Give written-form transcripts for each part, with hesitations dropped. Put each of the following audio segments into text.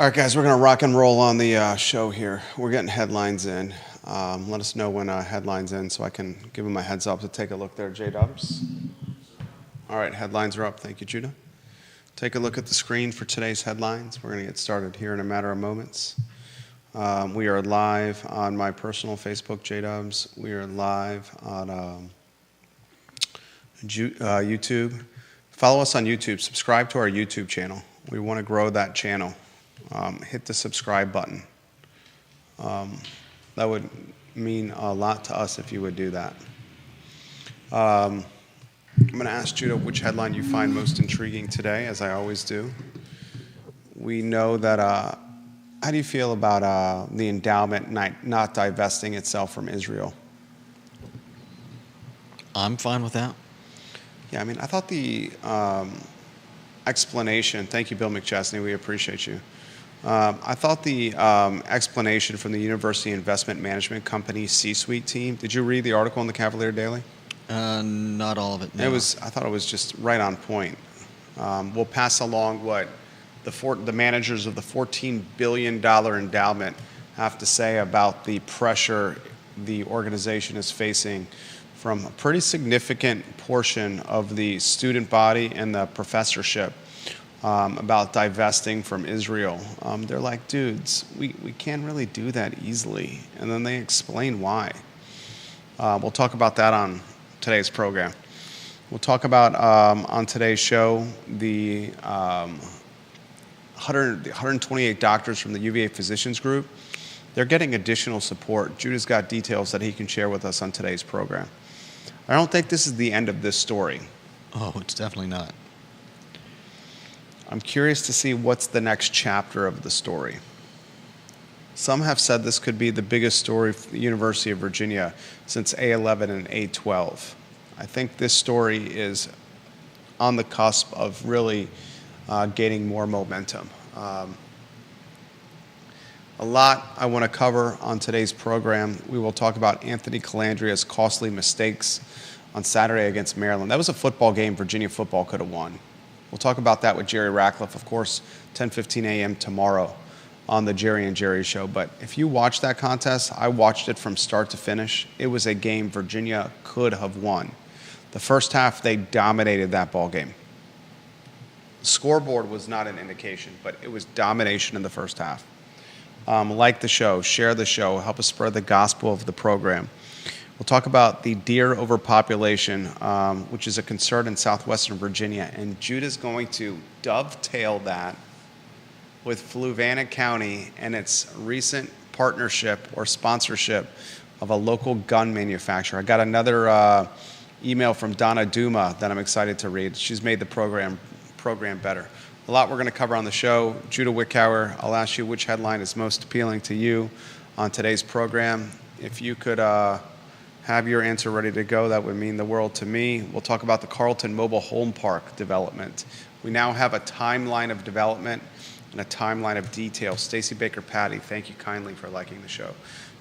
All right, guys, we're going to rock and roll on the show here. We're getting headlines in. Let us know when headlines in so I can give them a heads up to take a look there, J-Dubs. All right, headlines are up. Thank you, Judah. Take a look at the screen for today's headlines. We're going to get started here in a matter of moments. We are live on my personal Facebook, J-Dubs. We are live on YouTube. Follow us on YouTube. Subscribe to our YouTube channel. We want to grow that channel. Hit the subscribe button. That would mean a lot to us if you would do that. I'm going to ask Judah which headline you find most intriguing today, as I always do. We know that, how do you feel about the endowment not divesting itself from Israel? I'm fine with that. Yeah, I mean, I thought the explanation, thank you, Bill McChesney, we appreciate you. I thought the explanation from the University Investment Management Company C-suite team, did you read the article in the Cavalier Daily? Not all of it, no. I thought it was just right on point. We'll pass along what the managers of the $14 billion endowment have to say about the pressure the organization is facing from a pretty significant portion of the student body and the professorship about divesting from Israel. They're like, dudes, we can't really do that easily. And then they explain why. We'll talk about that on today's program. We'll talk about, on today's show, the 128 doctors from the UVA Physicians Group. They're getting additional support. Judah's got details that he can share with us on today's program. I don't think this is the end of this story. Oh, it's definitely not. I'm curious to see what's the next chapter of the story. Some have said this could be the biggest story for the University of Virginia since A11 and A12. I think this story is on the cusp of really gaining more momentum. A lot I want to cover on today's program. We will talk about Anthony Calandria's costly mistakes on Saturday against Maryland. That was a football game Virginia football could have won. We'll talk about that with Jerry Ratcliffe, of course, 10:15 a.m. tomorrow on the Jerry and Jerry Show. But if you watch that contest, I watched it from start to finish. It was a game Virginia could have won. The first half, they dominated that ball game. The scoreboard was not an indication, but it was domination in the first half. Like the show, share the show, help us spread the gospel of the program. We'll talk about the deer overpopulation, which is a concern in southwestern Virginia, and Judah's going to dovetail that with Fluvanna County and its recent partnership or sponsorship of a local gun manufacturer. I got another email from Donna Duma that I'm excited to read. She's made the program better. A lot we're going to cover on the show. Judah Wickower, I'll ask you which headline is most appealing to you on today's program. If you could have your answer ready to go, that would mean the world to me. We'll talk about the Carlton Mobile Home Park development. We now have a timeline of development and a timeline of detail. Stacey Baker Patty, thank you kindly for liking the show.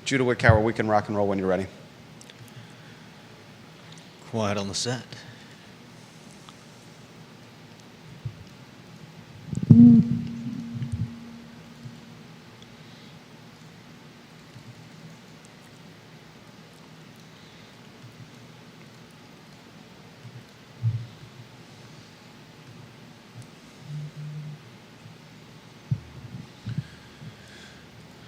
Judah Wickower, we can rock and roll when you're ready. Quiet on the set.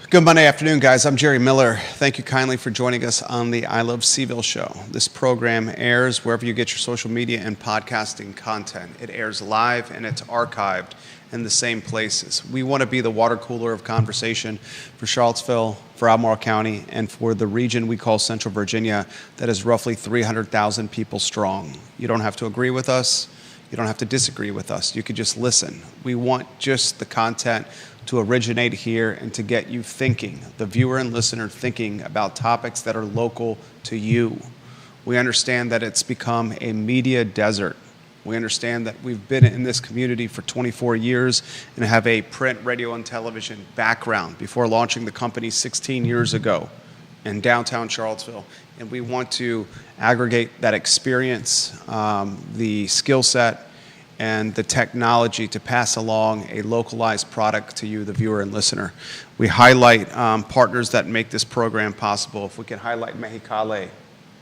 Good Monday afternoon, guys. I'm Jerry Miller. Thank you kindly for joining us on the I Love Seville show. This program airs wherever you get your social media and podcasting content. It airs live and it's archived in the same places. We want to be the water cooler of conversation for Charlottesville, for Albemarle County, and for the region we call Central Virginia that is roughly 300,000 people strong. You don't have to agree with us. You don't have to disagree with us. You could just listen. We want just the content to originate here and to get you thinking, the viewer and listener thinking about topics that are local to you. We understand that it's become a media desert. We understand that we've been in this community for 24 years and have a print, radio, and television background before launching the company 16 years ago in downtown Charlottesville. And we want to aggregate that experience, the skill set, and the technology to pass along a localized product to you, the viewer and listener. We highlight partners that make this program possible. If we can highlight Mexicali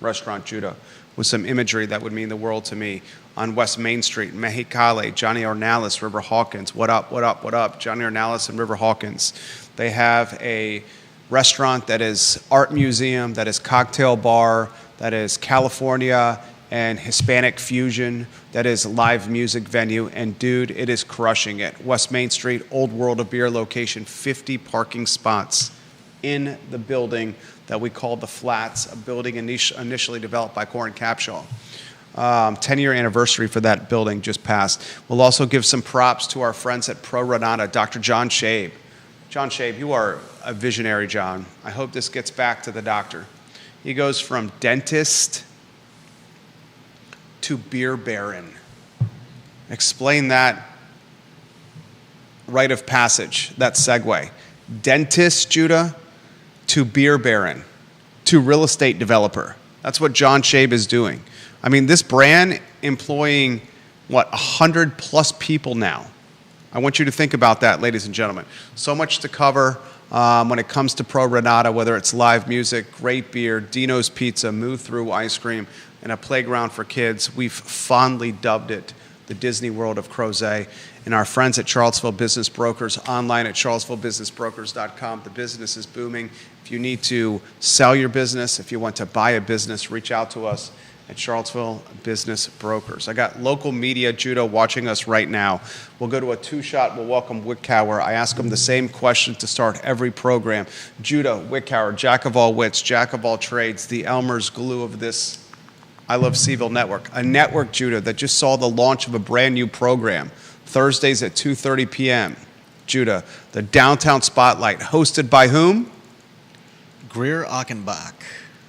Restaurant Judah with some imagery that would mean the world to me. On West Main Street, Mexicali, Johnny Ornalis, River Hawkins. What up, what up, what up? Johnny Ornalis and River Hawkins. They have a restaurant that is art museum, that is cocktail bar, that is California and Hispanic fusion, that is live music venue, and dude, it is crushing it. West Main Street, Old World of Beer location, 50 parking spots in the building that we call the Flats, a building initially developed by Corin Capshaw. 10-year anniversary for that building just passed. We'll also give some props to our friends at Pro Renata, Dr. John Shabe. John Shabe, you are a visionary, John. I hope this gets back to the doctor. He goes from dentist to beer baron. Explain that rite of passage, that segue. Dentist, Judah, to beer baron, to real estate developer. That's what John Shabe is doing. I mean, this brand employing, 100 plus people now. I want you to think about that, ladies and gentlemen. So much to cover when it comes to Pro Renata, whether it's live music, great beer, Dino's Pizza, Move Through ice cream, and a playground for kids. We've fondly dubbed it the Disney World of Crozet. And our friends at Charlottesville Business Brokers, online at charlottesvillebusinessbrokers.com. The business is booming. If you need to sell your business, if you want to buy a business, reach out to us at Charlottesville Business Brokers. I got local media, Judah, watching us right now. We'll go to a two-shot. We'll welcome Wickauer. I ask him the same question to start every program. Judah, Wickauer, jack of all wits, jack of all trades, the Elmer's glue of this I Love Seville network. A network, Judah, that just saw the launch of a brand new program, Thursdays at 2:30 p.m. Judah, the Downtown Spotlight, hosted by whom? Greer Achenbach.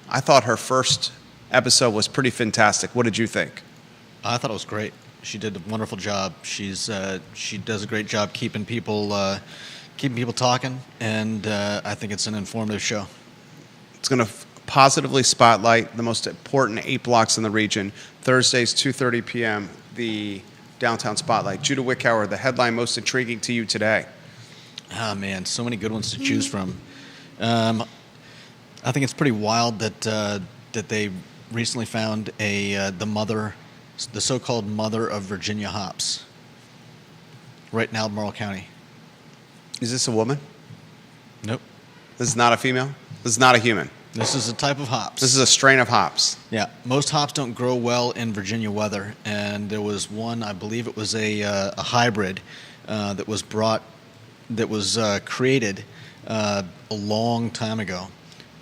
I thought her first episode was pretty fantastic. What did you think? I thought it was great. She did a wonderful job. She does a great job keeping people talking, and I think it's an informative show. It's going to positively spotlight the most important 8 blocks in the region. Thursdays, 2:30 p.m., the Downtown Spotlight. Judah Wickauer, the headline most intriguing to you today. Oh, man, so many good ones to choose from. I think it's pretty wild that they recently found the so-called mother of Virginia hops, right in Albemarle County. Is this a woman? Nope. This is not a female? This is not a human? This is a type of hops. This is a strain of hops. Yeah, most hops don't grow well in Virginia weather, and there was one, I believe it was a hybrid that was created a long time ago,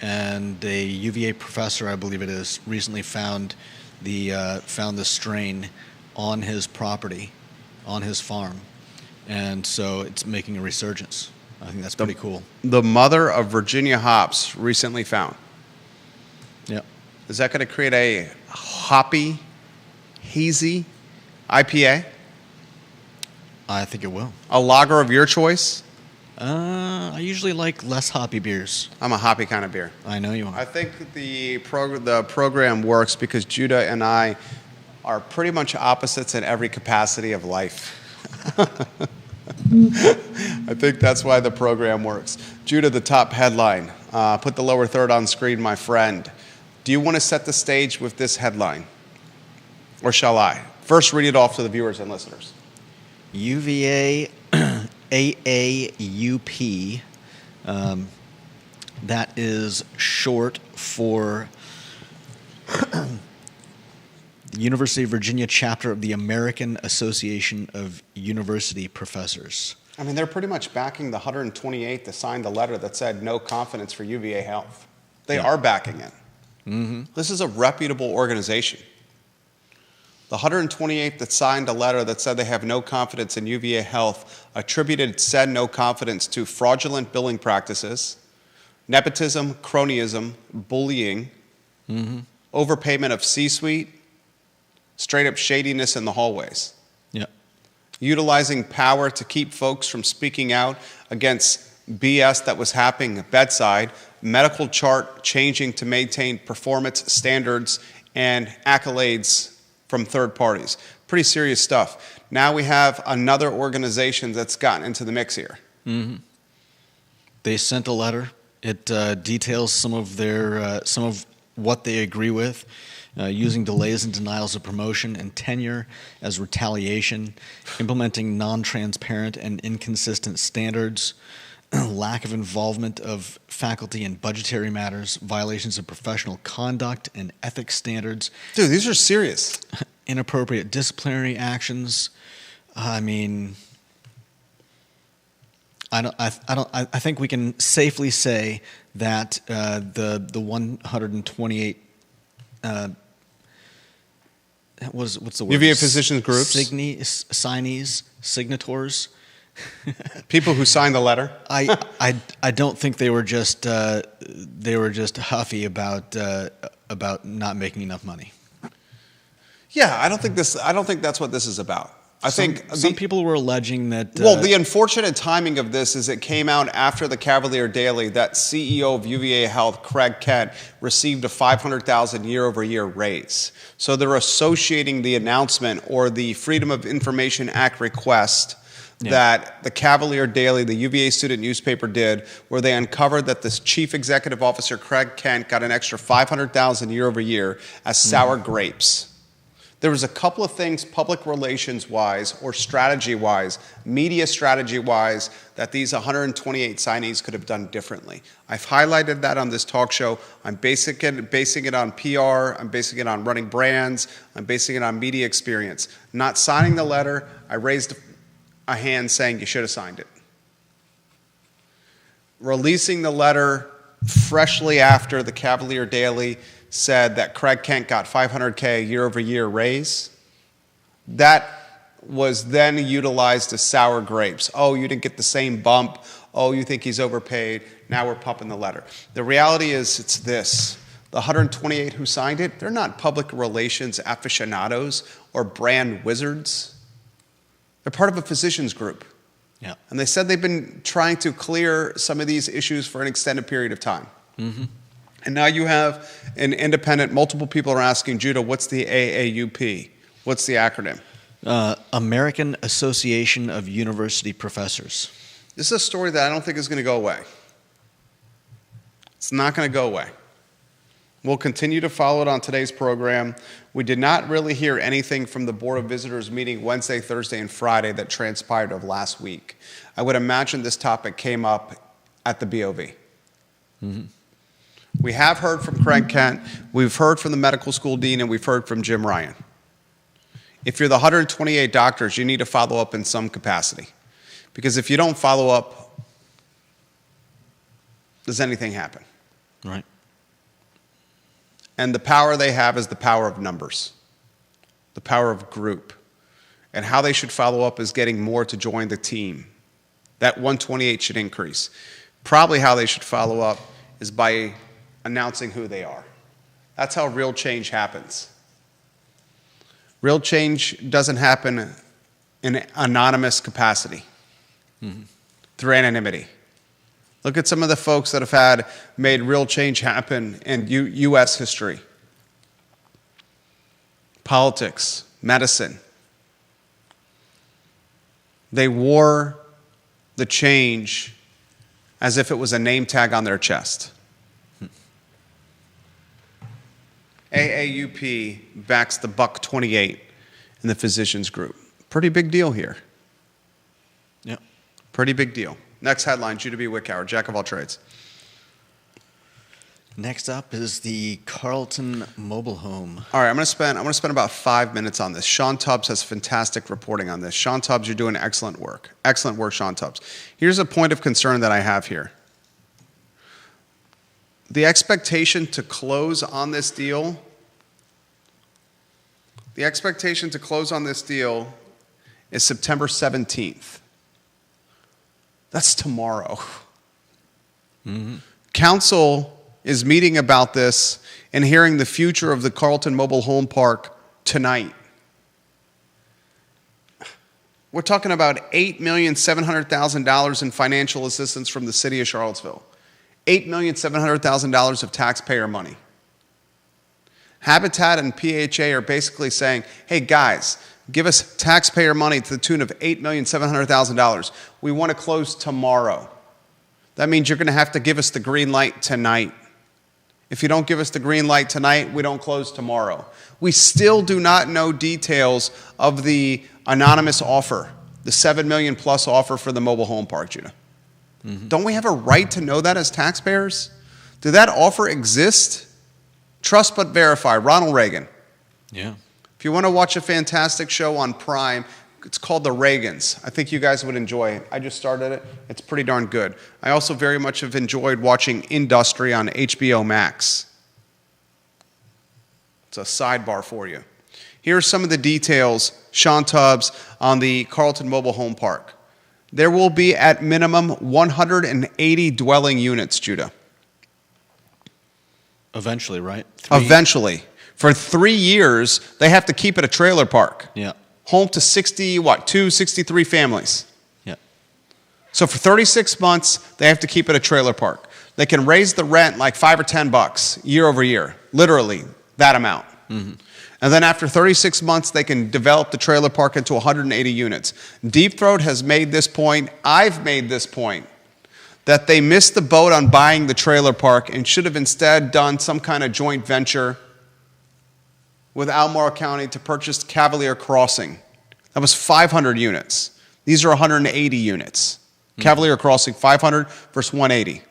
and a UVA professor, I believe it is, recently found the strain on his property, on his farm, and so it's making a resurgence. I think that's pretty cool. The mother of Virginia hops recently found. Yeah. Is that going to create a hoppy, hazy IPA? I think it will. A lager of your choice? I usually like less hoppy beers. I'm a hoppy kind of beer. I know you are. I think the program works because Judah and I are pretty much opposites in every capacity of life. I think that's why the program works. Judah, the top headline. Put the lower third on screen, my friend. Do you want to set the stage with this headline? Or shall I? First, read it off to the viewers and listeners. UVA AAUP. That is short for the University of Virginia chapter of the American Association of University Professors. I mean, they're pretty much backing the 128th that signed the letter that said no confidence for UVA Health. They are backing it. Mm-hmm. This is a reputable organization. The 128th that signed a letter that said they have no confidence in UVA Health attributed said no confidence to fraudulent billing practices, nepotism, cronyism, bullying, overpayment of C-suite, straight up shadiness in the hallways. Yeah. Utilizing power to keep folks from speaking out against BS that was happening bedside, medical chart changing to maintain performance standards and accolades from third parties. Pretty serious stuff. Now we have another organization that's gotten into the mix here. They sent a letter. It details some of what they agree with, using delays and denials of promotion and tenure as retaliation, implementing non-transparent and inconsistent standards, lack of involvement of faculty in budgetary matters, violations of professional conduct and ethics standards. Dude, these are serious. Inappropriate disciplinary actions. I mean, I think we can safely say that the 128 what's the word? UVA physicians groups, signees, signatories. People who signed the letter. I don't think they were just huffy about not making enough money. Yeah, I don't think that's what this is about. I think some people were alleging that. Well, the unfortunate timing of this is it came out after the Cavalier Daily that CEO of UVA Health, Craig Kent, received a $500,000 year-over-year raise. So they're associating the announcement or the Freedom of Information Act request that the Cavalier Daily, the UVA student newspaper, did, where they uncovered that this chief executive officer, Craig Kent, got an extra $500,000 year over year as sour grapes. There was a couple of things public relations-wise or strategy-wise, media strategy-wise, that these 128 signees could have done differently. I've highlighted that on this talk show. I'm basing it on PR. I'm basing it on running brands. I'm basing it on media experience. Not signing the letter, I raised a hand saying you should have signed it. Releasing the letter freshly after the Cavalier Daily said that Craig Kent got $500K year-over-year raise. That was then utilized as sour grapes. Oh, you didn't get the same bump. Oh, you think he's overpaid. Now we're pumping the letter. The reality is it's this. The 128 who signed it, they're not public relations aficionados or brand wizards. They're part of a physicians group. Yeah. And they said they've been trying to clear some of these issues for an extended period of time. Mm-hmm. And now you have an independent, multiple people are asking, Judah, what's the AAUP? What's the acronym? American Association of University Professors. This is a story that I don't think is going to go away. It's not going to go away. We'll continue to follow it on today's program. We did not really hear anything from the Board of Visitors meeting Wednesday, Thursday, and Friday that transpired of last week. I would imagine this topic came up at the BOV. Mm-hmm. We have heard from Craig Kent, we've heard from the medical school dean, and we've heard from Jim Ryan. If you're the 128 doctors, you need to follow up in some capacity. Because if you don't follow up, does anything happen? Right. And the power they have is the power of numbers, the power of group. And how they should follow up is getting more to join the team. That 128 should increase. Probably how they should follow up is by announcing who they are. That's how real change happens. Real change doesn't happen in anonymous capacity, through anonymity. Look at some of the folks that have made real change happen in U.S. history. Politics, medicine. They wore the change as if it was a name tag on their chest. AAUP backs the Buck 28 in the physicians group. Pretty big deal here. Yeah. Pretty big deal. Next headline, Judah B. Wickower, jack of all trades. Next up is the Carlton Mobile Home. All right, I'm going to spend about 5 minutes on this. Sean Tubbs has fantastic reporting on this. Sean Tubbs, you're doing excellent work. Excellent work, Sean Tubbs. Here's a point of concern that I have here. The expectation to close on this deal, is September 17th. That's tomorrow. Mm-hmm. Council is meeting about this and hearing the future of the Carlton Mobile Home Park tonight. We're talking about $8,700,000 in financial assistance from the city of Charlottesville. $8,700,000 of taxpayer money. Habitat and PHA are basically saying, hey guys, give us taxpayer money to the tune of $8,700,000. We want to close tomorrow. That means you're going to have to give us the green light tonight. If you don't give us the green light tonight, we don't close tomorrow. We still do not know details of the anonymous offer, the $7 million plus offer for the mobile home park, Judah. Don't we have a right to know that as taxpayers? Did that offer exist? Trust but verify. Ronald Reagan. Yeah. If you want to watch a fantastic show on Prime, it's called The Reagans. I think you guys would enjoy it. I just started it. It's pretty darn good. I also very much have enjoyed watching Industry on HBO Max. It's a sidebar for you. Here are some of the details, Sean Tubbs, on the Carlton Mobile Home Park. There will be at minimum 180 dwelling units, Judah. Eventually, right? Eventually. For 3 years, they have to keep it a trailer park. Yeah. Home to 63 families. Yeah. So for 36 months, they have to keep it a trailer park. They can raise the rent like $5 or $10 year over year, literally that amount. Mm-hmm. And then after 36 months, they can develop the trailer park into 180 units. Deep Throat has made this point. I've made this point that they missed the boat on buying the trailer park and should have instead done some kind of joint venture with Albemarle County to purchase Cavalier Crossing. That was 500 units. These are 180 units. Cavalier Crossing, 500 versus 180.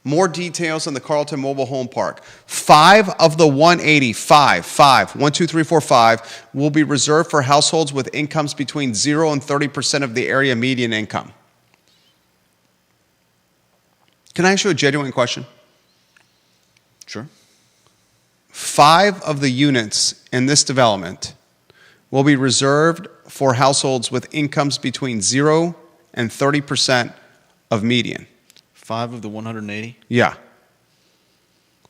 More details on the Carlton Mobile Home Park. 5 of the 180, 1, 2, 3, 4, 5, will be reserved for households with incomes between 0 and 30% of the area median income. Can I ask you a genuine question? Sure. 5 of the units in this development will be reserved for households with incomes between 0 and 30% of median. 5 of the 180? Yeah.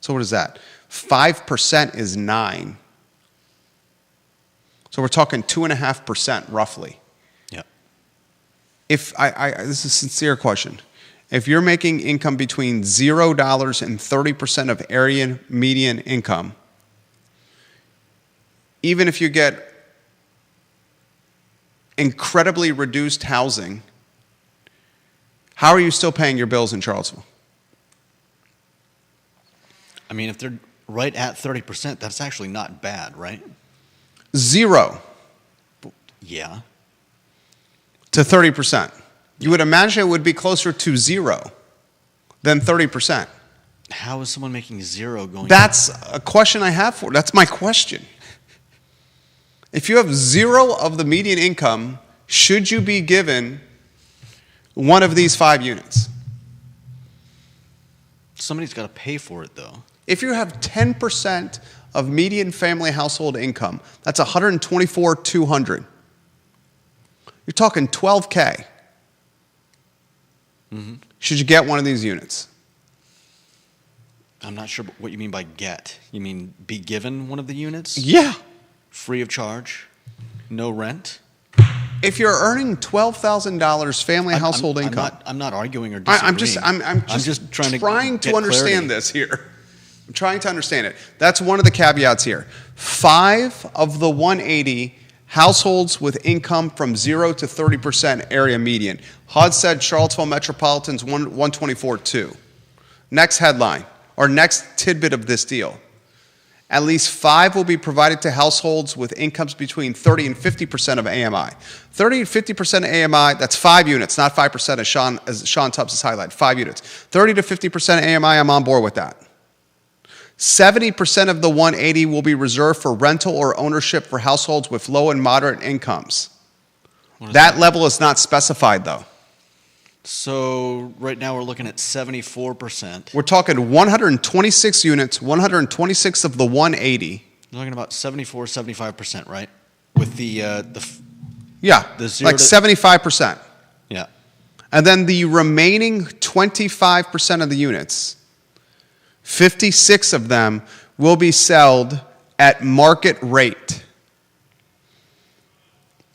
So what is that? 5% is 9. So we're talking 2.5% roughly. Yeah. If this is a sincere question. If you're making income between $0 and 30% of area median income, even if you get incredibly reduced housing, how are you still paying your bills in Charlottesville? I mean, if they're right at 30%, that's actually not bad, right? 0 Yeah. to 30%. You would imagine it would be closer to 0 than 30%. How is someone making 0 going? That's a question I have for. That's my question. If you have 0 of the median income, should you be given one of these 5 units? Somebody's got to pay for it, though. If you have 10% of median family household income, that's $124,200. You're talking $12K. Mm-hmm. Should you get one of these units? I'm not sure what you mean by get. You mean be given one of the units? Yeah. Free of charge? No rent? If you're earning $12,000 family household income, I'm not arguing or disagreeing. I'm just trying to understand this here. I'm trying to understand it. That's one of the caveats here. 5 of the 180 households with income from 0 to 30% area median. HUD said Charlottesville Metropolitan's 124.2. Next headline, or next tidbit of this deal. At least 5 will be provided to households with incomes between 30 and 50% of AMI. 30 and 50% of AMI, that's 5 units, not 5% as Sean Tubbs has highlighted, 5 units. 30 to 50% of AMI, I'm on board with that. 70% of the 180 will be reserved for rental or ownership for households with low and moderate incomes. That level is not specified, though. So right now we're looking at 74%. We're talking 126 units, 126 of the 180. You're talking about 74, 75%, right? With the yeah, the 0 like 75%. Yeah. And then the remaining 25% of the units, 56 of them will be sold at market rate.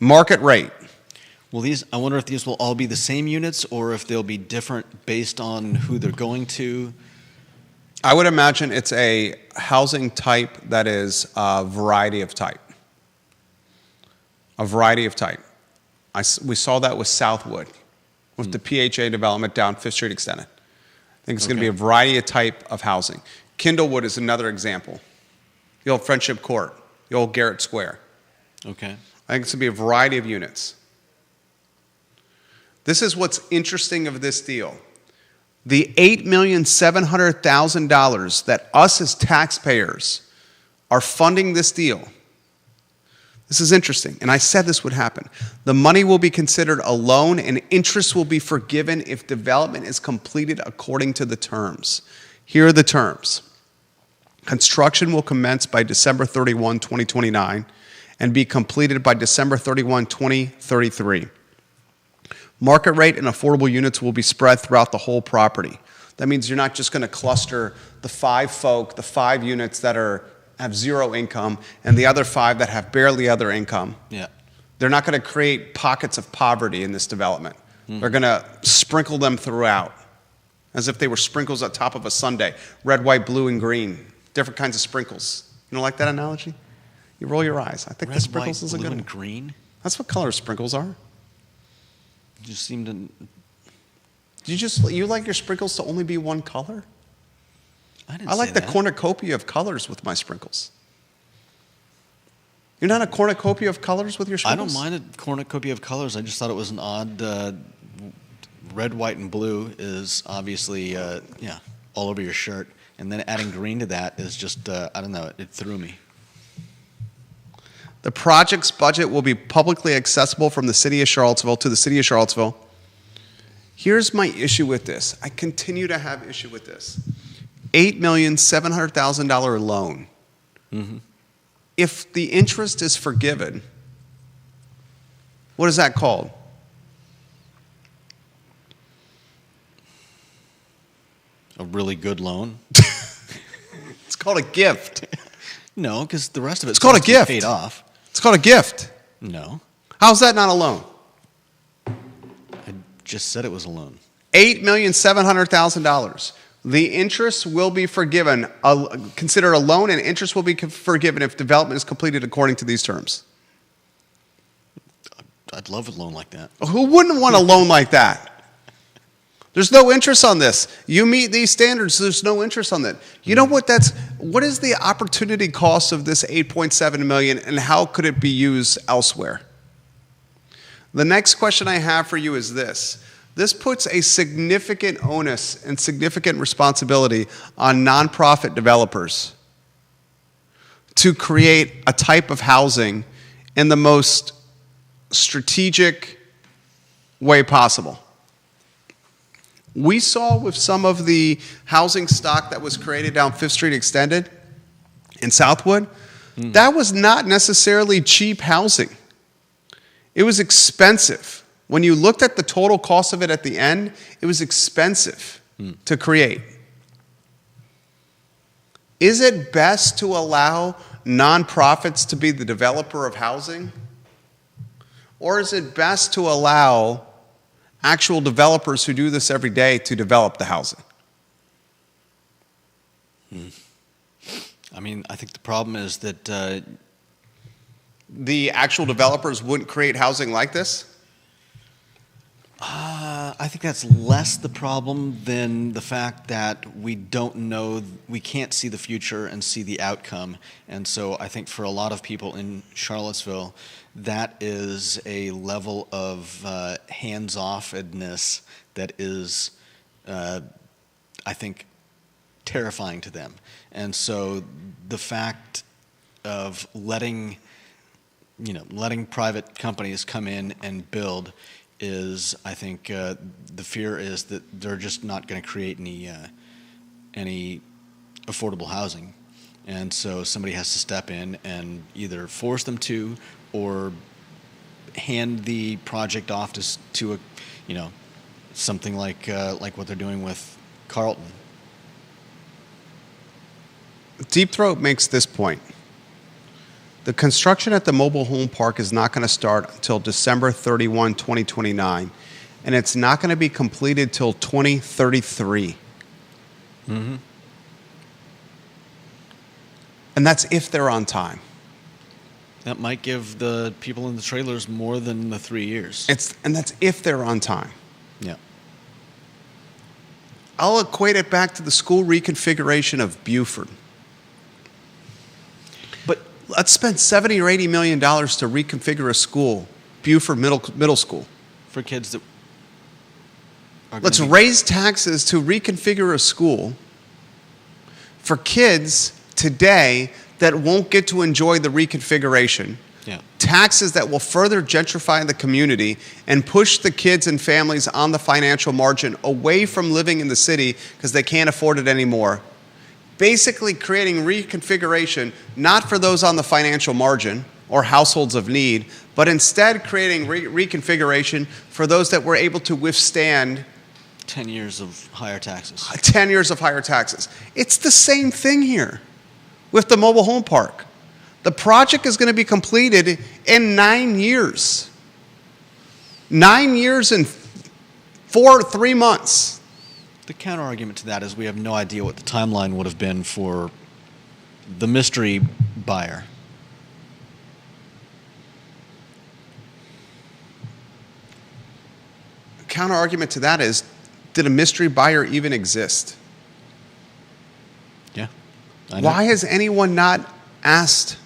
Market rate. Well, I wonder if these will all be the same units or if they'll be different based on who they're going to. I would imagine it's a housing type that is a variety of type. a variety of type. We saw that with Southwood, with the PHA development down 5th Street Extended. I think it's going to be a variety of type of housing. Kindlewood is another example. The old Friendship Court, the old Garrett Square. Okay. I think it's going to be a variety of units. This is what's interesting of this deal. The $8,700,000 that us as taxpayers are funding this deal. This is interesting, and I said this would happen. The money will be considered a loan, and interest will be forgiven if development is completed according to the terms. Here are the terms. Construction will commence by December 31, 2029, and be completed by December 31, 2033. Market rate and affordable units will be spread throughout the whole property. That means you're not just going to cluster the 5 units that have zero income and the other 5 that have barely other income. Yeah. They're not going to create pockets of poverty in this development. They're going to sprinkle them throughout as if they were sprinkles at top of a sundae. Red, white, blue, and green. Different kinds of sprinkles. You don't like that analogy? You roll your eyes. I think Red, the sprinkles white, is a blue, good and one. green? That's what color sprinkles are. Just seem to... You like your sprinkles to only be one color? I I like say the that. cornucopia of colors with my sprinkles. You're not a cornucopia of colors with your I sprinkles? don't mind a cornucopia of colors. I just thought it was an odd... red, white, and blue is obviously, all over your shirt. And then adding green to that is just, I don't know, it threw me. The project's budget will be publicly accessible from the city of Charlottesville to the city of Charlottesville. Here's my issue with this. I continue to have issue with this. $8,700,000 loan. Mm-hmm. If the interest is forgiven, what is that called? A really good loan? It's called a gift. No, because the rest of it's called a gift. paid off. It's called a gift. No. How's that not a loan? I just said it was a loan. $8,700,000. The interest will be forgiven, considered a loan, and interest will be forgiven if development is completed according to these terms. I'd love a loan like that. Who wouldn't want a loan like that? There's no interest on this. You meet these standards, there's no interest on that. You know what what is the opportunity cost of this $8.7 million, and how could it be used elsewhere? The next question I have for you is this. This puts a significant onus and significant responsibility on nonprofit developers to create a type of housing in the most strategic way possible. We saw with some of the housing stock that was created down 5th Street Extended in Southwood, that was not necessarily cheap housing. It was expensive. When you looked at the total cost of it at the end, it was expensive to create. Is it best to allow nonprofits to be the developer of housing? Or is it best to allow actual developers who do this every day to develop the housing? I mean, I think the problem is that The actual developers wouldn't create housing like this? I think that's less the problem than the fact that we don't know, we can't see the future and see the outcome. And so I think for a lot of people in Charlottesville, that is a level of hands-offedness that is, I think, terrifying to them. And so the fact of letting private companies come in and build is, I think, the fear is that they're just not going to create any affordable housing, and so somebody has to step in and either force them to, or hand the project off to a, something like what they're doing with Carlton. Deep Throat makes this point. The construction at the mobile home park is not going to start until December 31, 2029, and it's not going to be completed till 2033. Mm-hmm. And that's if they're on time. That might give the people in the trailers more than the 3 years. And that's if they're on time. Yeah. I'll equate it back to the school reconfiguration of Buford. But let's spend $70 or $80 million to reconfigure a school, Buford Middle School. For kids that are Let's raise taxes to reconfigure a school for kids today that won't get to enjoy the reconfiguration. Yeah. Taxes that will further gentrify the community and push the kids and families on the financial margin away from living in the city because they can't afford it anymore. Basically creating reconfiguration not for those on the financial margin or households of need, but instead creating reconfiguration for those that were able to withstand 10 years of higher taxes. 10 years of higher taxes. It's the same thing here with the mobile home park. The project is going to be completed in 9 years. 9 years and 3 months. The counter argument to that is we have no idea what the timeline would have been for the mystery buyer. Counter argument to that is, did a mystery buyer even exist? Yeah. I know. Why has anyone not asked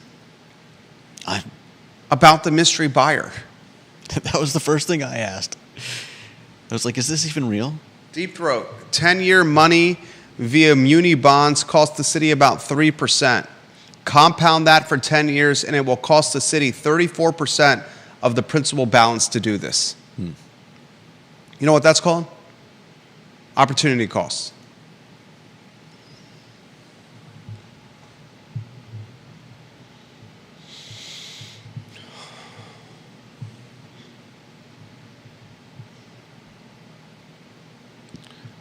about the mystery buyer? That was the first thing I asked. I was like, is this even real? Deep Throat, 10-year money via muni bonds cost the city about 3%. Compound that for 10 years and it will cost the city 34% of the principal balance to do this. You know what that's called? Opportunity costs.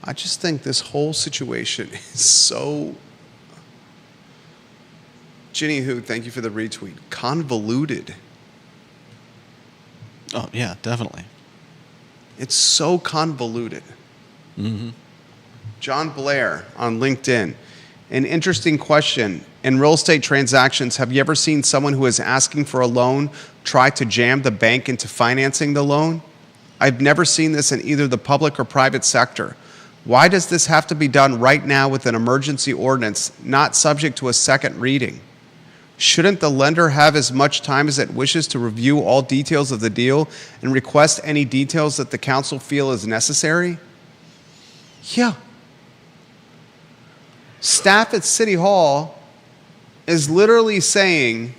I just think this whole situation is so, Ginny Who, thank you for the retweet, convoluted. Oh, yeah, definitely. It's so convoluted. Mm-hmm. John Blair on LinkedIn. An interesting question. In real estate transactions, have you ever seen someone who is asking for a loan try to jam the bank into financing the loan? I've never seen this in either the public or private sector. Why does this have to be done right now with an emergency ordinance, not subject to a second reading? Shouldn't the lender have as much time as it wishes to review all details of the deal and request any details that the council feel is necessary? Yeah. Staff at City Hall is literally saying,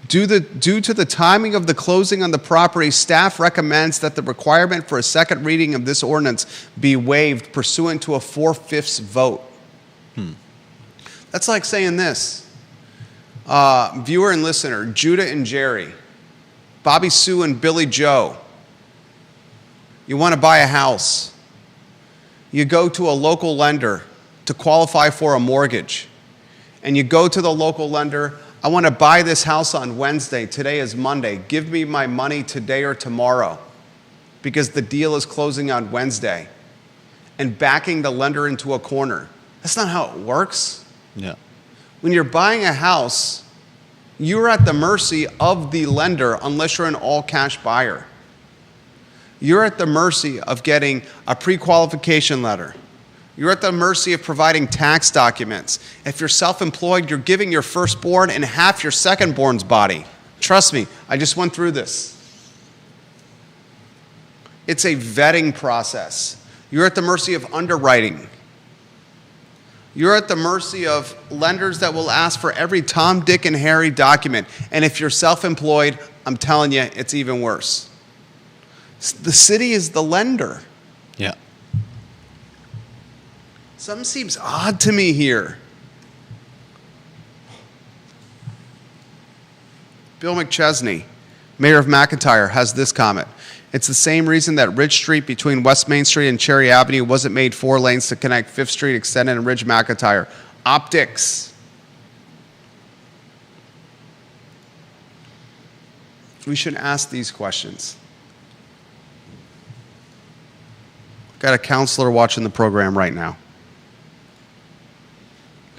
due to the timing of the closing on the property, staff recommends that the requirement for a second reading of this ordinance be waived pursuant to a 4/5 vote. That's like saying this. Viewer and listener, Judah and Jerry, Bobby Sue and Billy Joe. You want to buy a house. You go to a local lender to qualify for a mortgage. And you go to the local lender, I want to buy this house on Wednesday. Today is Monday. Give me my money today or tomorrow because the deal is closing on Wednesday. And backing the lender into a corner. That's not how it works. Yeah. When you're buying a house, you're at the mercy of the lender unless you're an all-cash buyer. You're at the mercy of getting a pre-qualification letter. You're at the mercy of providing tax documents. If you're self-employed, you're giving your firstborn and half your secondborn's body. Trust me, I just went through this. It's a vetting process. You're at the mercy of underwriting. You're at the mercy of lenders that will ask for every Tom, Dick, and Harry document. And if you're self-employed, I'm telling you, it's even worse. The city is the lender. Yeah. Something seems odd to me here. Bill McChesney, mayor of McIntyre, has this comment. It's the same reason that Ridge Street between West Main Street and Cherry Avenue wasn't made 4 lanes to connect 5th Street Extended and Ridge McIntyre. Optics. We should ask these questions. Got a counselor watching the program right now.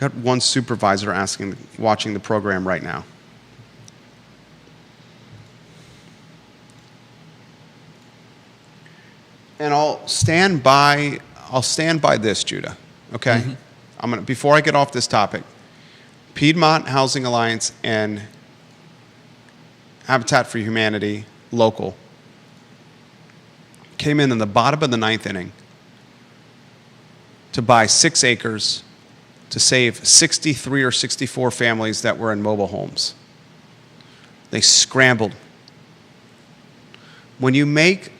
Got one supervisor watching the program right now. And I'll stand by this, Judah. Okay? Before I get off this topic, Piedmont Housing Alliance and Habitat for Humanity, local, came in the bottom of the ninth inning to buy 6 acres to save 63 or 64 families that were in mobile homes. They scrambled. When you make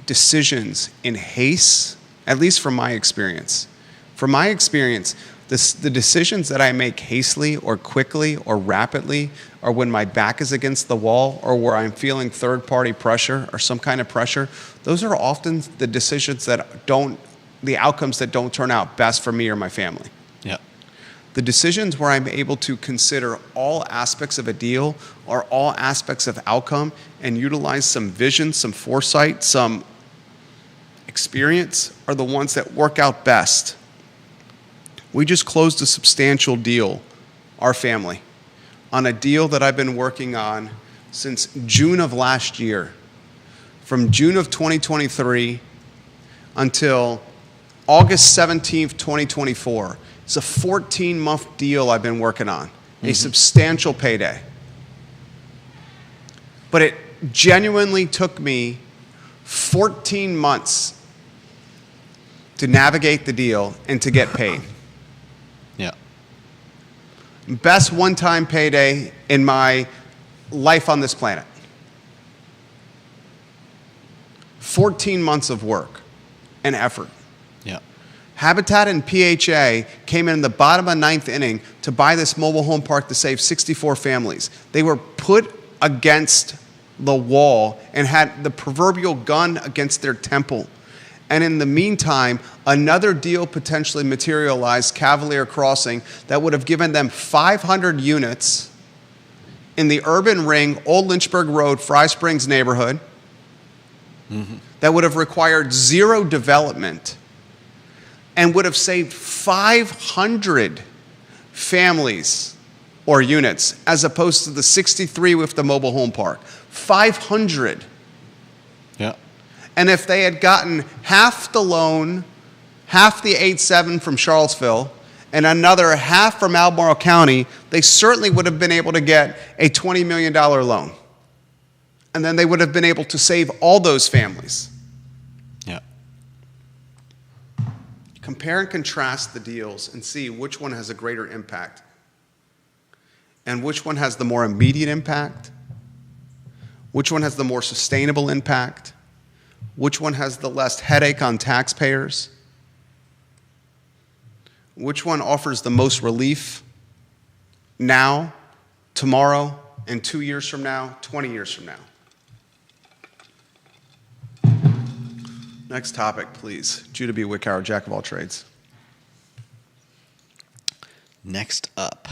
decisions in haste, at least from my experience, the decisions that I make hastily or quickly or rapidly, or when my back is against the wall, or where I'm feeling third-party pressure or some kind of pressure, those are often the decisions the outcomes that don't turn out best for me or my family. Yeah. The decisions where I'm able to consider all aspects of a deal or all aspects of outcome and utilize some vision, some foresight, some experience are the ones that work out best. We just closed a substantial deal, our family, on a deal that I've been working on since June of last year. From June of 2023 until August 17th, 2024. It's a 14-month deal I've been working on, a substantial payday. But it genuinely took me 14 months to navigate the deal and to get paid. Yeah. Best one-time payday in my life on this planet. 14 months of work and effort. Yeah. Habitat and PHA came in the bottom of ninth inning to buy this mobile home park to save 64 families. They were put against the wall and had the proverbial gun against their temple. And in the meantime, another deal potentially materialized, Cavalier Crossing, that would have given them 500 units in the urban ring, Old Lynchburg Road, Fry Springs neighborhood, that would have required zero development and would have saved 500 families or units as opposed to the 63 with the mobile home park. 500. Yeah. And if they had gotten half the loan, half the 8.7 from Charlottesville, and another half from Albemarle County, they certainly would have been able to get a $20 million loan. And then they would have been able to save all those families. Yeah. Compare and contrast the deals and see which one has a greater impact and which one has the more immediate impact, which one has the more sustainable impact, which one has the less headache on taxpayers, which one offers the most relief now, tomorrow, and 2 years from now, 20 years from now. Next topic, please. Judah B. Wickower, Jack of all trades. Next up,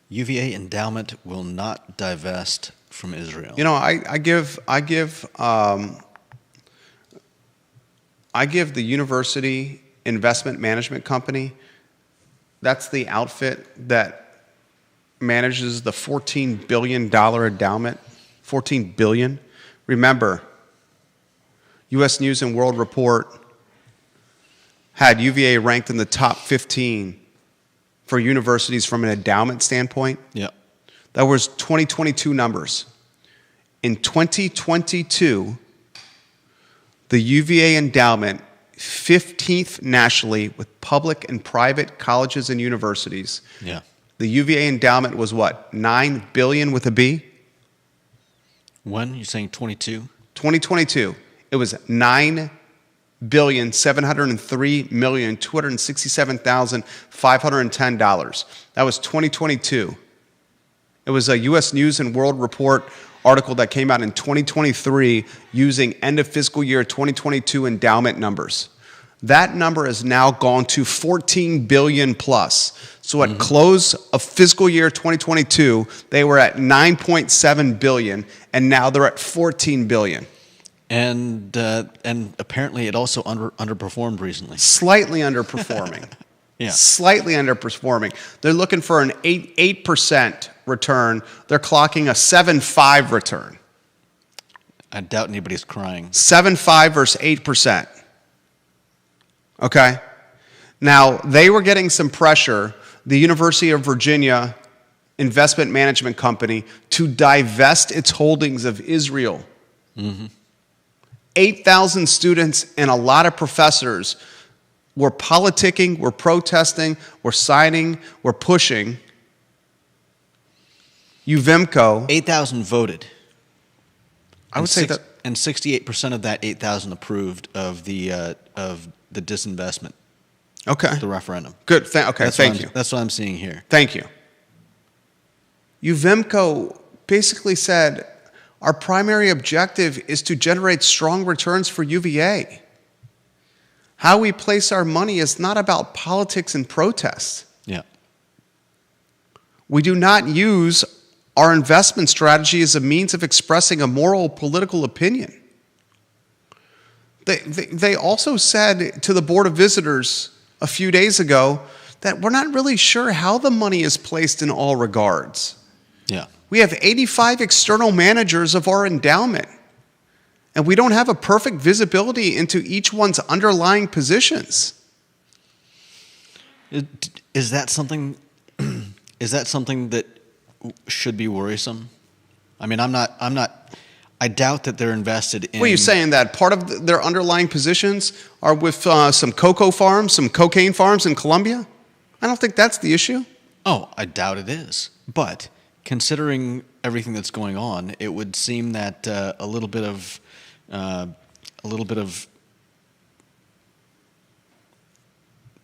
UVA endowment will not divest from Israel. You know, I give the University Investment Management Company, that's the outfit that manages the $14 billion endowment, $14 billion. Remember, U.S. News and World Report had UVA ranked in the top 15 for universities from an endowment standpoint. Yeah. That was 2022 numbers. In 2022, the UVA endowment, 15th nationally with public and private colleges and universities. Yeah. The UVA endowment was what? $9 billion with a B? When? You're saying 22? 2022. It was $9,703,267,510. That was 2022. It was a U.S. News and World Report article that came out in 2023 using end of fiscal year 2022 endowment numbers. That number has now gone to 14 billion plus. So at close of fiscal year 2022, they were at 9.7 billion, and now they're at 14 billion. And apparently it also underperformed recently. Slightly underperforming. Yeah. Slightly underperforming. They're looking for an 8% return. They're clocking a 7.5 return. I doubt anybody's crying. 7.5 versus 8%. Okay? Now, they were getting some pressure, the University of Virginia investment management company, to divest its holdings of Israel. 8,000 students and a lot of professors were politicking, were protesting, were signing, were pushing. Uvimco, 8,000 voted. I would say that, and 68% of that 8,000 approved of the disinvestment, okay, the referendum. good, okay, thank you. That's what I'm seeing here. Thank you. Uvimco basically said, our primary objective is to generate strong returns for UVA. How we place our money is not about politics and protests. Yeah. We do not use our investment strategy as a means of expressing a moral political opinion. They also said to the Board of Visitors a few days ago that we're not really sure how the money is placed in all regards. Yeah. We have 85 external managers of our endowment, and we don't have a perfect visibility into each one's underlying positions. Is that something? Is that something that should be worrisome? I mean, I'm not. I doubt that they're invested in. What are you saying, that part of their underlying positions are with some cocoa farms, some cocaine farms in Colombia? I don't think that's the issue. Oh, I doubt it is. But considering everything that's going on, it would seem that a little bit of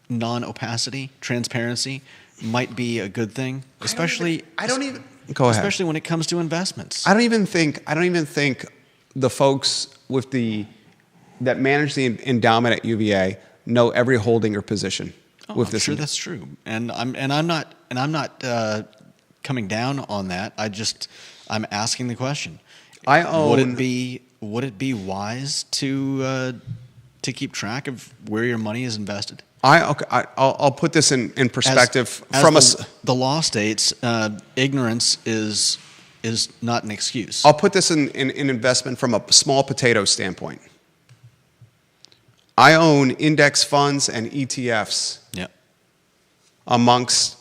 non-opacity, transparency, might be a good thing, especially. Go ahead. Especially when it comes to investments. I don't even think the folks that manage the endowment at UVA know every holding or position. I'm sure that's true, and I'm not coming down on that. I'm asking the question. Would it be wise to keep track of where your money is invested? I'll put this in perspective. The law states, ignorance is not an excuse. I'll put this in investment from a small potato standpoint. I own index funds and ETFs amongst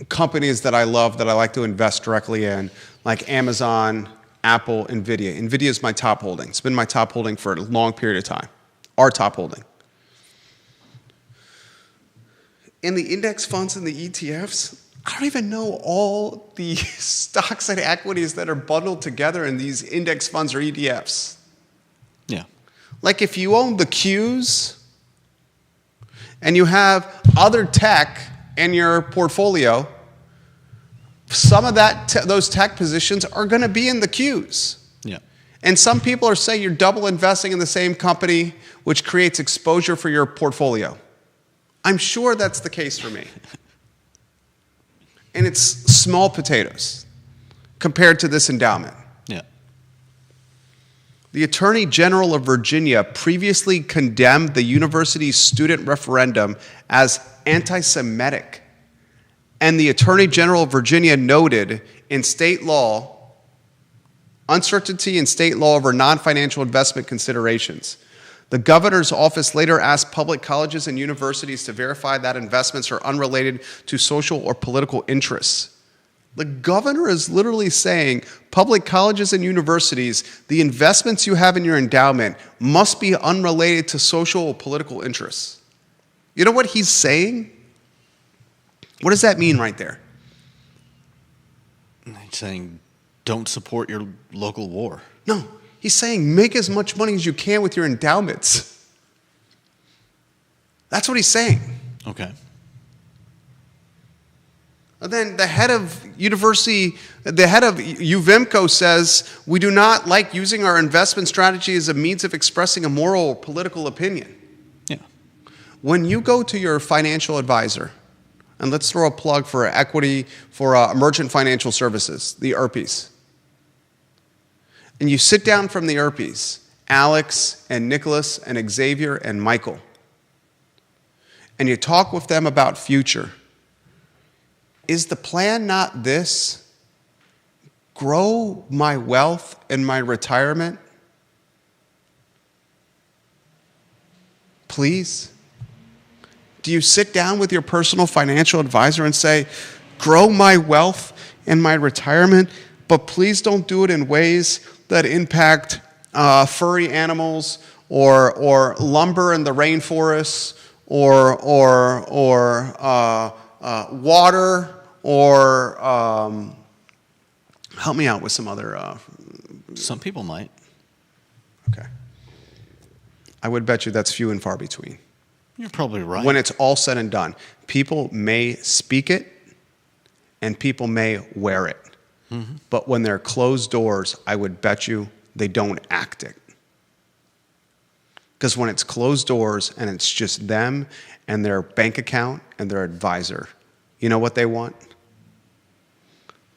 companies that I love, that I like to invest directly in, like Amazon, Apple, NVIDIA. NVIDIA is my top holding. It's been my top holding for a long period of time. Our top holding. In the index funds and the ETFs, I don't even know all the stocks and equities that are bundled together in these index funds or ETFs. Yeah. Like if you own the Qs and you have other tech in your portfolio, some of those tech positions are going to be in the Qs. Yeah. And some people are saying you're double investing in the same company, which creates exposure for your portfolio. I'm sure that's the case for me. And it's small potatoes compared to this endowment. Yeah. The Attorney General of Virginia previously condemned the university's student referendum as anti-Semitic. And the Attorney General of Virginia noted in state law, uncertainty in state law over non-financial investment considerations. The governor's office later asked public colleges and universities to verify that investments are unrelated to social or political interests. The governor is literally saying, public colleges and universities, the investments you have in your endowment must be unrelated to social or political interests. You know what he's saying? What does that mean right there? He's saying, don't support your local war. No, he's saying make as much money as you can with your endowments. That's what he's saying. Okay. And then the head of Uvimco says, we do not like using our investment strategy as a means of expressing a moral or political opinion. Yeah. When you go to your financial advisor, and let's throw a plug for equity for Emergent Financial Services, the ERPs. And you sit down from the ERPs, Alex and Nicholas and Xavier and Michael. and you talk with them about future, is the plan not this? Grow my wealth in my retirement? Please? Do you sit down with your personal financial advisor and say, grow my wealth in my retirement, but please don't do it in ways that impact furry animals or lumber in the rainforests or water or help me out with some other. Some people might. Okay. I would bet you that's few and far between. You're probably right. When it's all said and done, people may speak it and people may wear it. Mm-hmm. But when they're closed doors, I would bet you they don't act it. Because when it's closed doors and it's just them and their bank account and their advisor, you know what they want?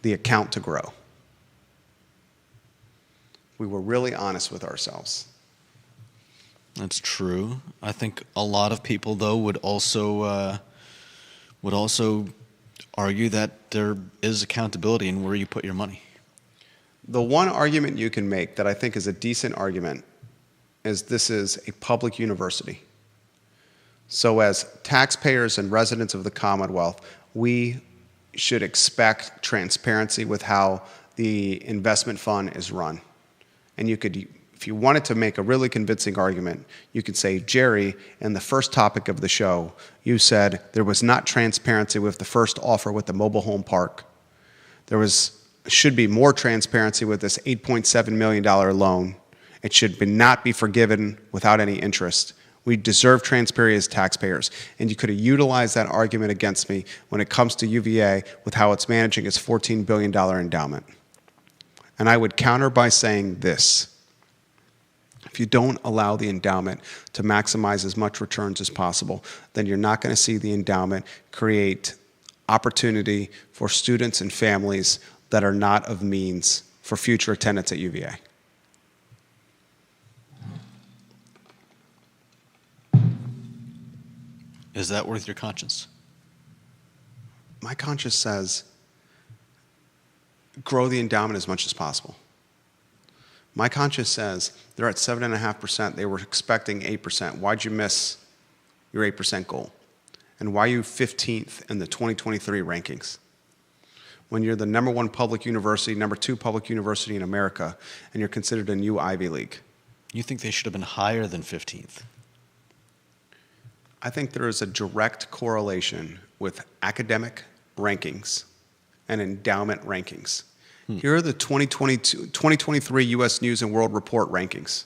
The account to grow. We were really honest with ourselves. That's true. I think a lot of people, though, would also argue that there is accountability in where you put your money. The one argument you can make that I think is a decent argument is this is a public university. So as taxpayers and residents of the Commonwealth, we should expect transparency with how the investment fund is run. And you could, if you wanted to make a really convincing argument, you could say, Jerry, in the first topic of the show, you said there was not transparency with the first offer with the mobile home park. There should be more transparency with this $8.7 million loan. It should not be forgiven without any interest. We deserve transparency as taxpayers. And you could have utilized that argument against me when it comes to UVA with how it's managing its $14 billion endowment. And I would counter by saying this. If you don't allow the endowment to maximize as much returns as possible, then you're not going to see the endowment create opportunity for students and families that are not of means for future attendance at UVA. Is that worth your conscience? My conscience says grow the endowment as much as possible. My conscience says they're at 7.5%. They were expecting 8%. Why'd you miss your 8% goal? And why are you 15th in the 2023 rankings? When you're the number 1 public university, number 2 public university in America, and you're considered a new Ivy League. You think they should have been higher than 15th? I think there is a direct correlation with academic rankings and endowment rankings. Here are the 2023 U.S. News and World Report rankings.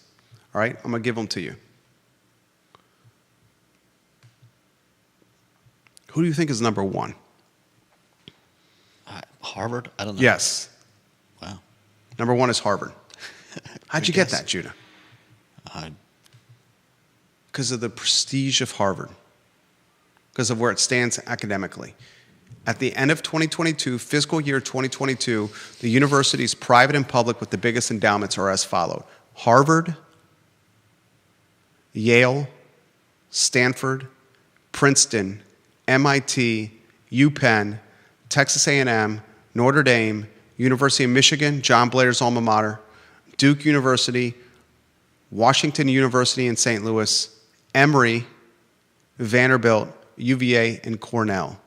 All right, I'm going to give them to you. Who do you think is number 1? Harvard? I don't know. Yes. Wow. Number 1 is Harvard. How'd you get that, Judah? Because of the prestige of Harvard, because of where it stands academically. At the end of 2022, fiscal year 2022, the universities, private and public, with the biggest endowments are as follows: Harvard, Yale, Stanford, Princeton, MIT, UPenn, Texas A&M, Notre Dame, University of Michigan, John Blair's alma mater, Duke University, Washington University in St. Louis, Emory, Vanderbilt, UVA, and Cornell.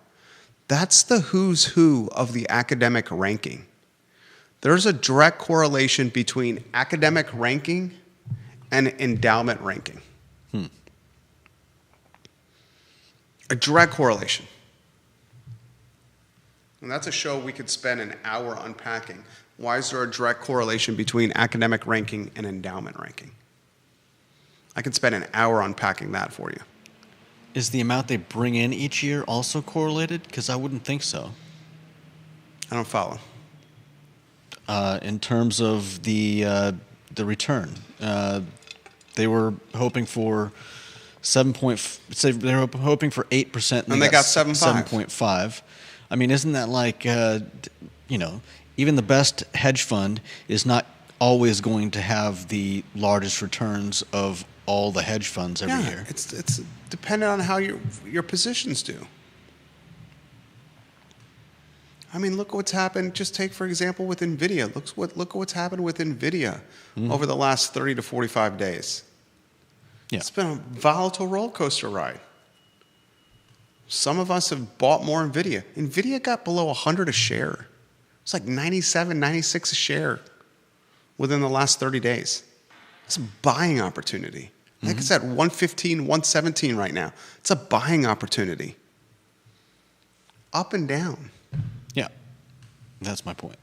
That's the who's who of the academic ranking. There's a direct correlation between academic ranking and endowment ranking. A direct correlation. And that's a show we could spend an hour unpacking. Why is there a direct correlation between academic ranking and endowment ranking? I could spend an hour unpacking that for you. Is the amount they bring in each year also correlated? Because I wouldn't think so. I don't follow. In terms of the return, they were hoping for 7.5. They were hoping for 8%, and they got 7.5. 7.5. I mean, isn't that like even the best hedge fund is not always going to have the largest returns of all the hedge funds every year. It's dependent on how your positions do. I mean, look what's happened. Just take, for example, with NVIDIA. Look at what's happened with NVIDIA over the last 30 to 45 days. Yeah. It's been a volatile roller coaster ride. Some of us have bought more NVIDIA. NVIDIA got below 100 a share. It's like 97, 96 a share within the last 30 days. It's a buying opportunity. I think it's at 115, 117 right now. It's a buying opportunity. Up and down. Yeah, that's my point.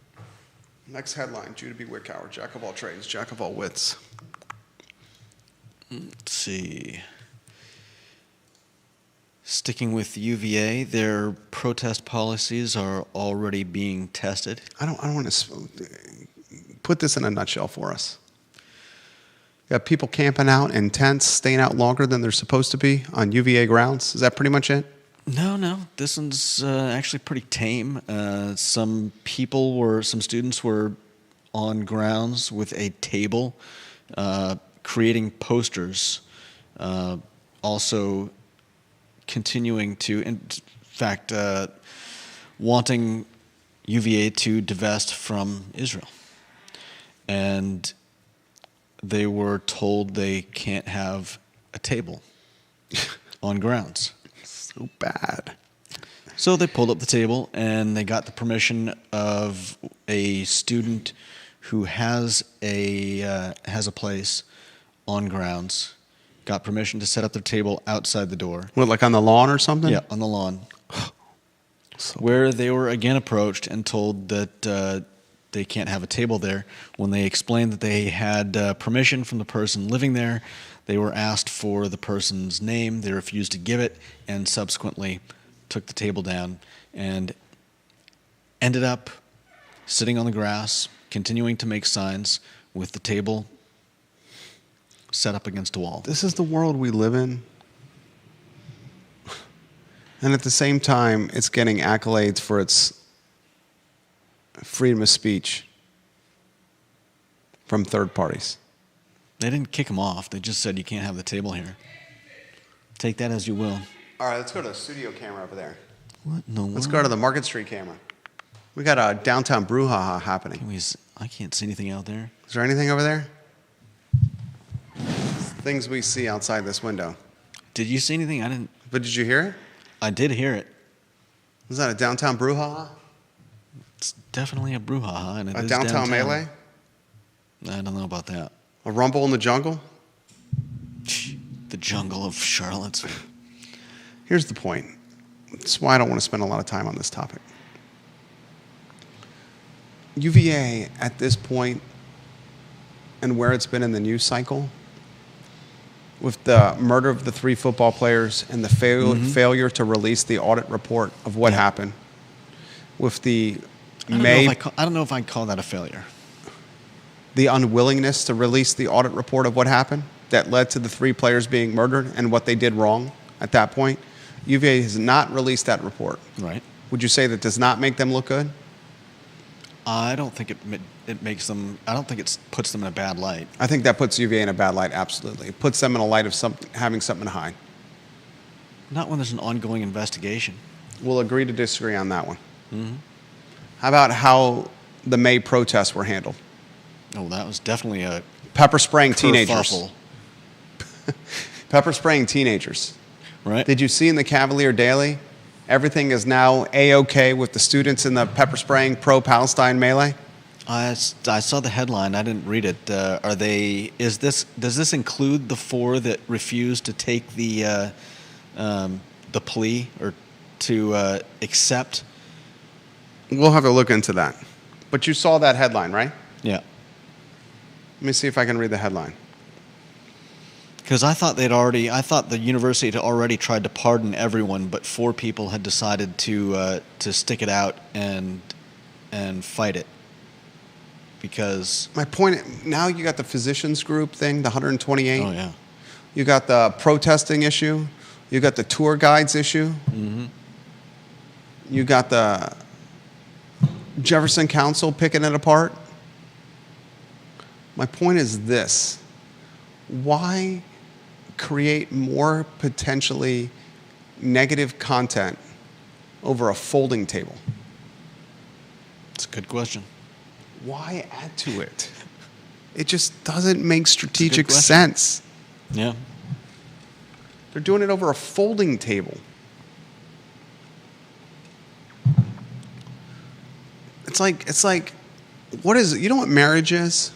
Next headline, Judah B. Wickower, jack of all trades, jack of all wits. Let's see. Sticking with UVA, their protest policies are already being tested. I don't want to put this in a nutshell for us. You got people camping out in tents, staying out longer than they're supposed to be on UVA grounds. Is that pretty much it? No. This one's actually pretty tame. Some students were on grounds with a table, creating posters, also continuing to, in fact, wanting UVA to divest from Israel. And they were told they can't have a table on grounds. So bad. So they pulled up the table and they got the permission of a student who has a place on grounds. Got permission to set up their table outside the door. What, like on the lawn or something? Yeah, on the lawn. Where they were again approached and told that they can't have a table there. When they explained that they had permission from the person living there, they were asked for the person's name. They refused to give it and subsequently took the table down and ended up sitting on the grass, continuing to make signs with the table set up against a wall. This is the world we live in. And at the same time, it's getting accolades for its freedom of speech from third parties. They didn't kick him off. They just said, you can't have the table here. Take that as you will. All right, let's go to the studio camera over there. What in the world? Let's go to the Market Street camera. We got a downtown brouhaha happening. I can't see anything out there. Is there anything over there? Things we see outside this window. Did you see anything? I didn't. But did you hear it? I did hear it. Was that a downtown brouhaha? It's definitely a brouhaha. And A downtown melee? I don't know about that. A rumble in the jungle? The jungle of Charlottesville. Here's the point. That's why I don't want to spend a lot of time on this topic. UVA, at this point, and where it's been in the news cycle, with the murder of the 3 football players and the failure to release the audit report of what happened, with the I don't know if I'd call that a failure. The unwillingness to release the audit report of what happened that led to the 3 players being murdered and what they did wrong at that point. UVA has not released that report. Right. Would you say that does not make them look good? I don't think it makes them. I don't think it puts them in a bad light. I think that puts UVA in a bad light, absolutely. It puts them in a light of having something to hide. Not when there's an ongoing investigation. We'll agree to disagree on that one. Mm-hmm. How about how the May protests were handled? Oh, that was definitely a pepper spraying teenagers. Kerfuffle. Pepper spraying teenagers. Right. Did you see in the Cavalier Daily? Everything is now A-OK with the students in the pepper spraying pro-Palestine melee? I saw the headline. I didn't read it. Does this include the 4 that refused to take the plea or to accept? We'll have to look into that. But you saw that headline, right? Yeah. Let me see if I can read the headline. Because I thought the university had already tried to pardon everyone, but 4 people had decided to stick it out and fight it. Because my point, now you got the physicians group thing, the 128. Oh yeah. You got the protesting issue. You got the tour guides issue. Mm-hmm. You got the Jefferson Council picking it apart. My point is this. Why create more potentially negative content over a folding table? It's a good question. Why add to it? It just doesn't make strategic question. sense. Yeah. They're doing it over a folding table. It's like, what is it? You know what marriage is?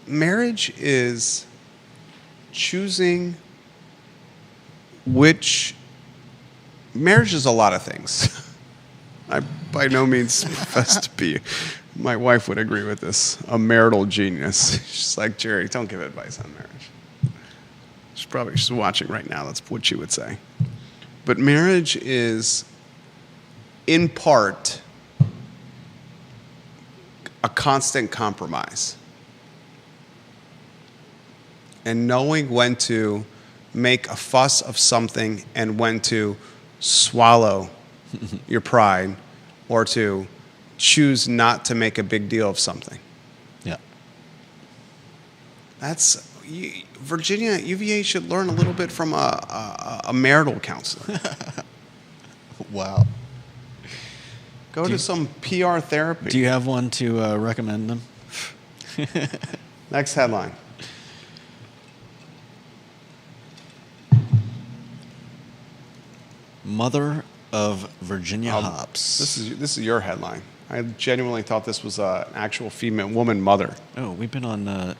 Marriage is choosing which. Marriage is a lot of things. I by no means profess to be. My wife would agree with this. A marital genius. She's like, Jerry, don't give advice on marriage. She's watching right now. That's what she would say. But marriage is, in part, a constant compromise. And knowing when to make a fuss of something and when to swallow your pride or to choose not to make a big deal of something. Yeah. That's Virginia, UVA should learn a little bit from a marital counselor. Wow. Go to some PR therapy. Do you have one to recommend them? Next headline. Mother of Virginia hops. This is your headline. I genuinely thought this was an actual female woman mother. Oh, we've been on.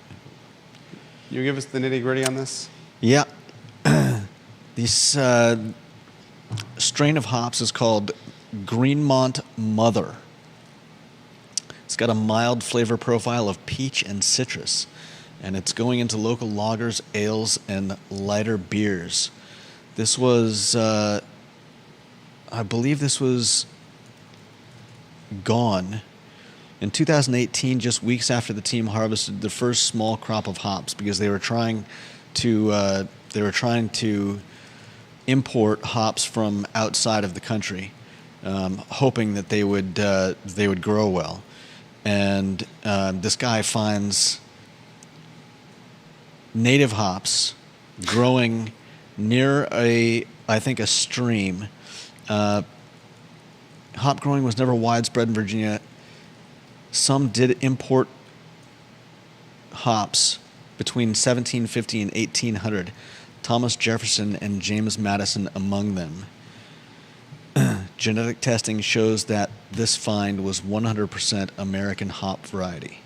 You give us the nitty gritty on this? Yeah. This strain of hops is called Greenmont Mother. It's got a mild flavor profile of peach and citrus, and it's going into local lagers, ales, and lighter beers. This was, I believe this was gone in 2018, just weeks after the team harvested the first small crop of hops, because they were trying to import hops from outside of the country, hoping that they would grow well. And this guy finds native hops growing near I think a stream. Hop growing was never widespread in Virginia. Some did import hops between 1750 and 1800. Thomas Jefferson and James Madison among them. Genetic testing shows that this find was 100% American hop variety.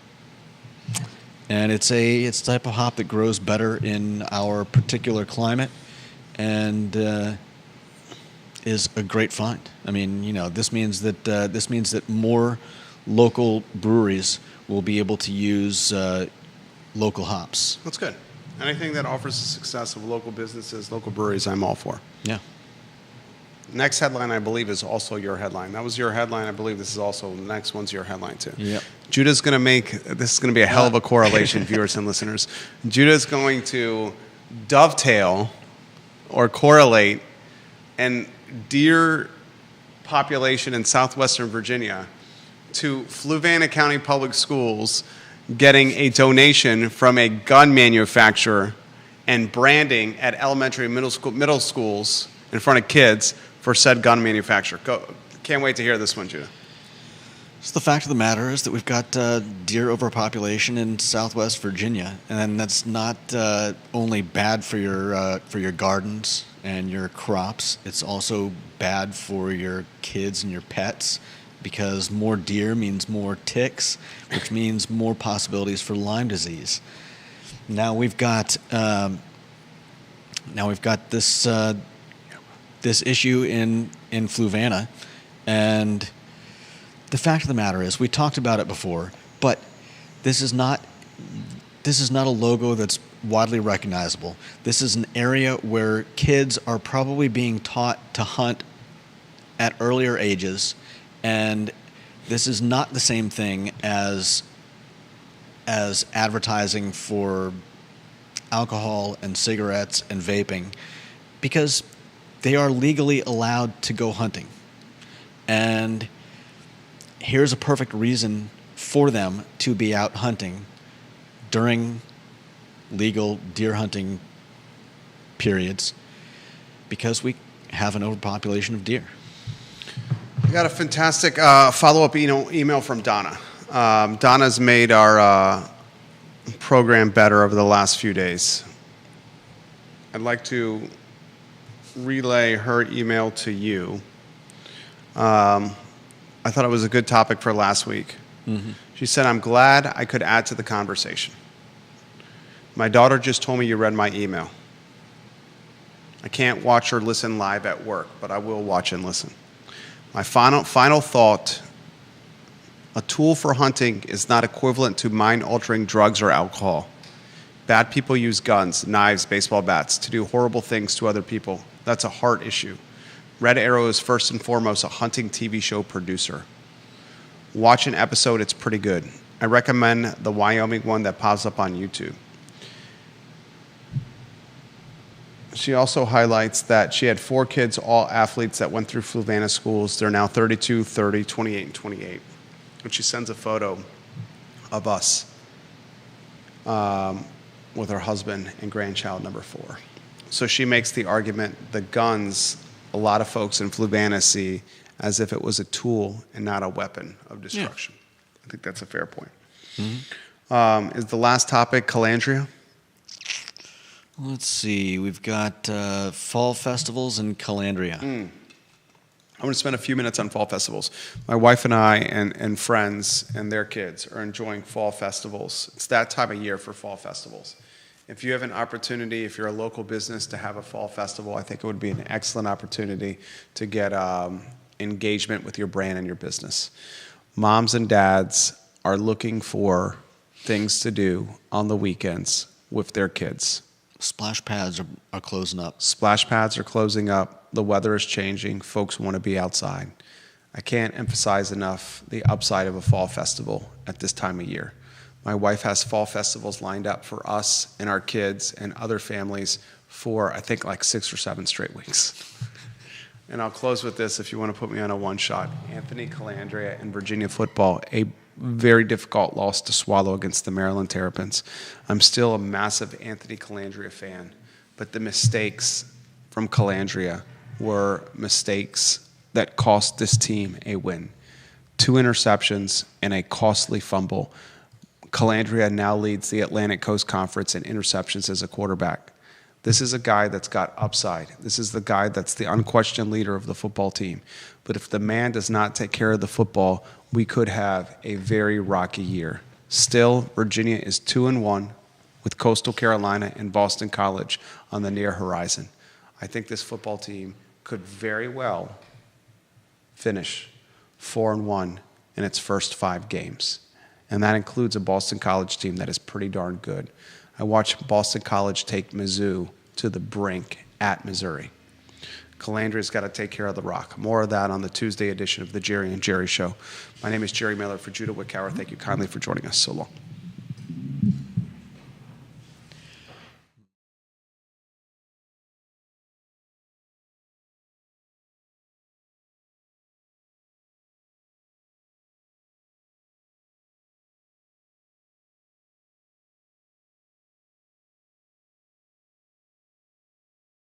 And it's a type of hop that grows better in our particular climate, and is a great find. I mean, this means that more local breweries will be able to use local hops. That's good. Anything that offers the success of local businesses, local breweries, I'm all for. Yeah. Next headline, I believe, is also your headline. That was your headline. I believe this is also, the next one's your headline, too. Yep. Judah's going to this is going to be a hell of a correlation, viewers and listeners. Judah's going to dovetail or correlate and deer population in southwestern Virginia to Fluvanna County Public Schools getting a donation from a gun manufacturer and branding at elementary and middle schools in front of kids for said gun manufacturer. Can't wait to hear this one, Judah. So the fact of the matter is that we've got deer overpopulation in Southwest Virginia, and that's not only bad for your gardens and your crops. It's also bad for your kids and your pets, because more deer means more ticks, which means more possibilities for Lyme disease. Now we've got this issue in Fluvanna, and the fact of the matter is, we talked about it before, but this is not a logo that's widely recognizable. This is an area where kids are probably being taught to hunt at earlier ages, and this is not the same thing as advertising for alcohol and cigarettes and vaping, because they are legally allowed to go hunting. And here's a perfect reason for them to be out hunting during legal deer hunting periods, because we have an overpopulation of deer. We got a fantastic follow-up email from Donna. Donna's made our program better over the last few days. I'd like to relay her email to you. I thought it was a good topic for last week. Mm-hmm. She said, "I'm glad I could add to the conversation. My daughter just told me you read my email. I can't watch or listen live at work, but I will watch and listen. My final thought, a tool for hunting is not equivalent to mind-altering drugs or alcohol. Bad people use guns, knives, baseball bats to do horrible things to other people. That's a heart issue. Red Arrow is first and foremost a hunting TV show producer. Watch an episode, it's pretty good. I recommend the Wyoming one that pops up on YouTube." She also highlights that she had 4 kids, all athletes that went through Fluvanna schools. They're now 32, 30, 28, and 28. And she sends a photo of us with her husband and grandchild number 4. So she makes the argument the guns, a lot of folks in Fluvanna see as if it was a tool and not a weapon of destruction. Yeah. I think that's a fair point. Mm-hmm. Is the last topic Calandria? Let's see. We've got fall festivals in Calandria. I'm going to spend a few minutes on fall festivals. My wife and I and friends and their kids are enjoying fall festivals. It's that time of year for fall festivals. If you have an opportunity, if you're a local business, to have a fall festival, I think it would be an excellent opportunity to get engagement with your brand and your business. Moms and dads are looking for things to do on the weekends with their kids. Splash pads are closing up. Splash pads are closing up. The weather is changing. Folks want to be outside. I can't emphasize enough the upside of a fall festival at this time of year. My wife has fall festivals lined up for us and our kids and other families for, I think, like 6 or 7 straight weeks. And I'll close with this if you want to put me on a one-shot. Anthony Calandria and Virginia football, a very difficult loss to swallow against the Maryland Terrapins. I'm still a massive Anthony Calandria fan, but the mistakes from Calandria were mistakes that cost this team a win. 2 interceptions and a costly fumble. Calandria now leads the Atlantic Coast Conference in interceptions as a quarterback. This is a guy that's got upside. This is the guy that's the unquestioned leader of the football team. But if the man does not take care of the football, we could have a very rocky year. Still, Virginia is 2-1 with Coastal Carolina and Boston College on the near horizon. I think this football team could very well finish 4-1 in its first 5 games. And that includes a Boston College team that is pretty darn good. I watched Boston College take Mizzou to the brink at Missouri. Calandria's got to take care of the rock. More of that on the Tuesday edition of the Jerry and Jerry Show. My name is Jerry Miller for Judah Wickower. Thank you kindly for joining us. So long.